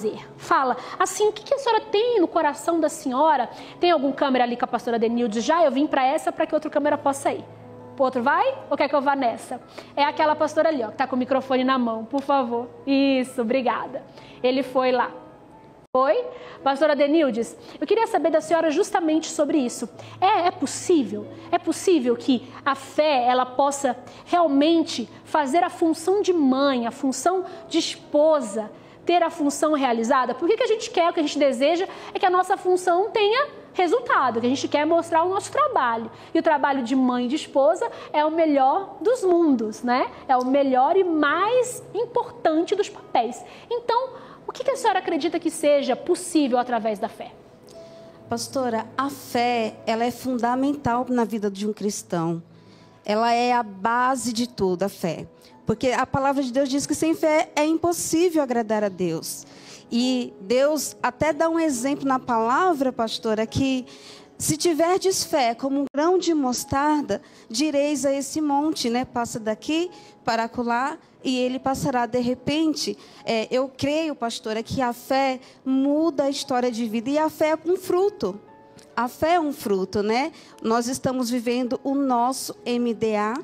fazer? Fala, assim, o que a senhora tem no coração da senhora? Tem algum câmera ali com a pastora Denilde já? Eu vim para essa para que outra câmera possa ir. O outro vai ou quer que eu vá nessa? É aquela pastora ali, ó, que está com o microfone na mão, por favor. Isso, obrigada. Ele foi lá. Oi, pastora Denildes, eu queria saber da senhora justamente sobre isso. É possível que a fé, ela possa realmente fazer a função de mãe, a função de esposa, ter a função realizada? Porque o que a gente quer, o que a gente deseja é que a nossa função tenha resultado, que a gente quer mostrar o nosso trabalho. E o trabalho de mãe e de esposa é o melhor dos mundos, né? É o melhor e mais importante dos papéis. Então, o que a senhora acredita que seja possível através da fé? Pastora, a fé, ela é fundamental na vida de um cristão. Ela é a base de tudo, a fé. Porque a palavra de Deus diz que sem fé é impossível agradar a Deus. E Deus até dá um exemplo na palavra, pastora, que se tiverdes fé como um grão de mostarda, direis a esse monte, né? Passa daqui para acolá e ele passará. De repente, eu creio, pastora, que a fé muda a história de vida. E a fé é um fruto. A fé é um fruto, né? Nós estamos vivendo o nosso MDA.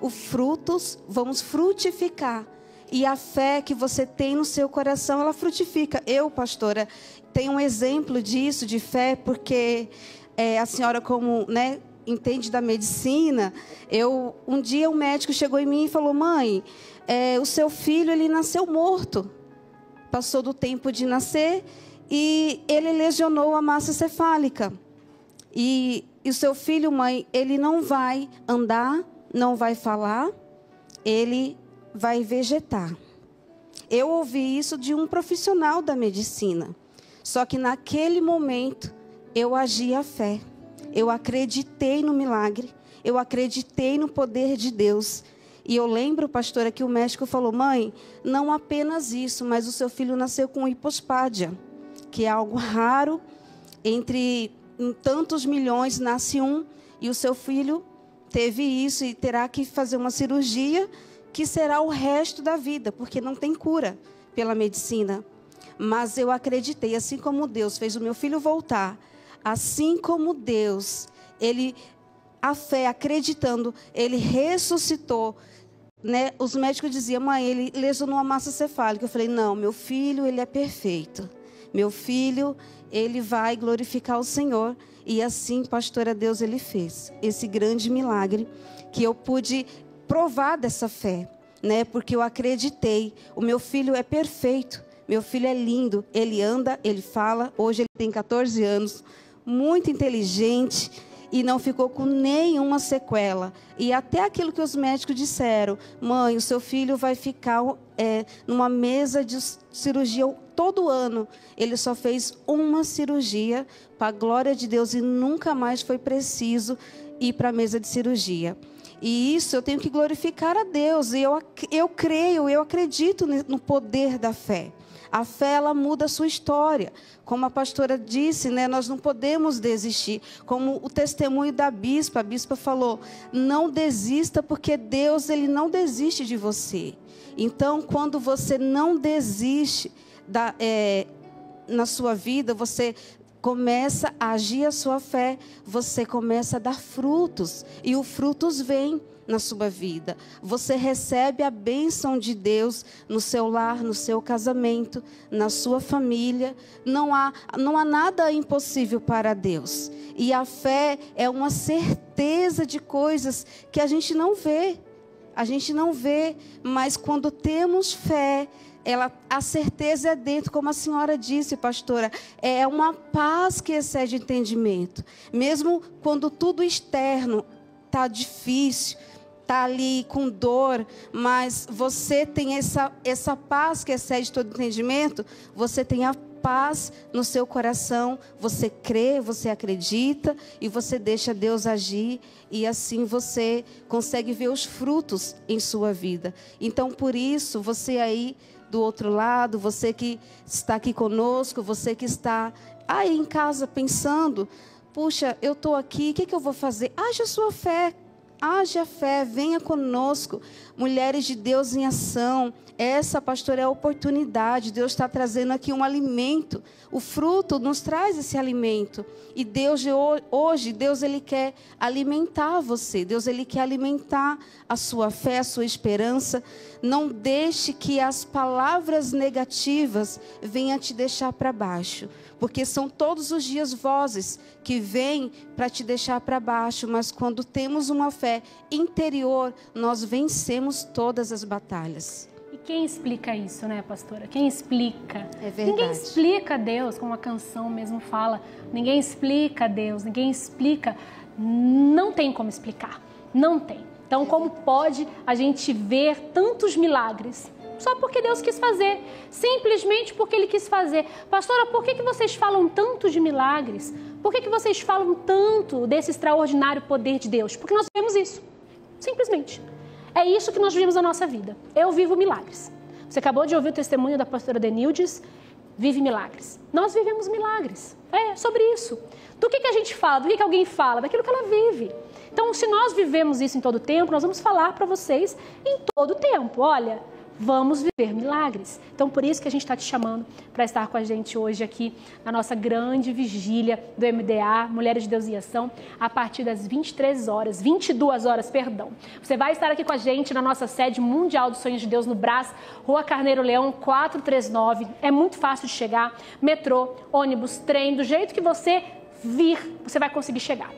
Os frutos, vamos frutificar. E a fé que você tem no seu coração, ela frutifica. Eu, pastora, tenho um exemplo disso, de fé, porque a senhora, como, né, entende da medicina, um dia um médico chegou em mim e falou: mãe, o seu filho, ele nasceu morto. Passou do tempo de nascer e ele lesionou a massa cefálica. E o seu filho, mãe, ele não vai andar, não vai falar, ele vai vegetar. Eu ouvi isso de um profissional da medicina. Só que naquele momento, eu agi a fé. Eu acreditei no milagre. Eu acreditei no poder de Deus. E eu lembro, pastora, que o médico falou: mãe, não apenas isso, mas o seu filho nasceu com hipospádia, que é algo raro. Em tantos milhões nasce um, e o seu filho teve isso e terá que fazer uma cirurgia que será o resto da vida, porque não tem cura pela medicina. Mas eu acreditei, assim como Deus fez o meu filho voltar, assim como Deus, a fé, acreditando, ele ressuscitou, né? Os médicos diziam: mãe, ele lesionou a massa cefálica. Eu falei: não, meu filho, ele é perfeito. Meu filho, ele vai glorificar o Senhor. E assim, pastora, Deus, ele fez esse grande milagre, que eu pude provar dessa fé, né? Porque eu acreditei. O meu filho é perfeito, meu filho é lindo, ele anda, ele fala. Hoje ele tem 14 anos, muito inteligente e não ficou com nenhuma sequela. E até aquilo que os médicos disseram: mãe, o seu filho vai ficar numa mesa de cirurgia todo ano. Ele só fez uma cirurgia, para a glória de Deus, e nunca mais foi preciso ir para a mesa de cirurgia. E isso eu tenho que glorificar a Deus. E eu creio, eu acredito no poder da fé. A fé, ela muda a sua história. Como a pastora disse, né, nós não podemos desistir. Como o testemunho da bispa, a bispa falou: não desista, porque Deus, ele não desiste de você. Então, quando você não desiste na sua vida, você começa a agir a sua fé, você começa a dar frutos, e os frutos vêm na sua vida. Você recebe a bênção de Deus no seu lar, no seu casamento, na sua família. Não há nada impossível para Deus. E a fé é uma certeza de coisas que a gente não vê. A gente não vê, mas quando temos fé, a certeza é dentro, como a senhora disse, pastora, é uma paz que excede entendimento. Mesmo quando tudo externo está difícil, está ali com dor, mas você tem essa paz que excede todo entendimento, você tem a paz no seu coração, você crê, você acredita e você deixa Deus agir, e assim você consegue ver os frutos em sua vida. Então, por isso, você aí do outro lado, você que está aqui conosco, você que está aí em casa pensando: puxa, eu estou aqui, o que eu vou fazer? Haja a sua fé. Haja fé, venha conosco. Mulheres de Deus em ação. Essa, pastora, é a oportunidade. Deus está trazendo aqui um alimento. O fruto nos traz esse alimento. E Deus, hoje, Deus ele quer alimentar você. Deus ele quer alimentar a sua fé, a sua esperança. Não deixe que as palavras negativas venham te deixar para baixo. Porque são todos os dias vozes que vêm para te deixar para baixo. Mas quando temos uma fé interior, nós vencemos todas as batalhas. E quem explica isso, né, pastora? Quem explica? É verdade. Ninguém explica Deus, como a canção mesmo fala. Ninguém explica Deus, ninguém explica. Não tem como explicar. Não tem. Então, como pode a gente ver tantos milagres? Só porque Deus quis fazer. Simplesmente porque Ele quis fazer. Pastora, por que vocês falam tanto de milagres? Por que vocês falam tanto desse extraordinário poder de Deus? Porque nós vivemos isso. Simplesmente. É isso que nós vivemos na nossa vida. Eu vivo milagres. Você acabou de ouvir o testemunho da pastora Denildes. Vive milagres. Nós vivemos milagres. É sobre isso. Do que a gente fala? Do que alguém fala? Daquilo que ela vive. Então, se nós vivemos isso em todo tempo, nós vamos falar para vocês em todo tempo. Olha, vamos viver milagres. Então, por isso que a gente está te chamando para estar com a gente hoje aqui na nossa grande vigília do MDA, Mulheres de Deus em Ação, a partir das 22 horas, perdão. Você vai estar aqui com a gente na nossa sede mundial dos Sonhos de Deus no Brás, Rua Carneiro Leão, 439. É muito fácil de chegar. Metrô, ônibus, trem, do jeito que você vir, você vai conseguir chegar.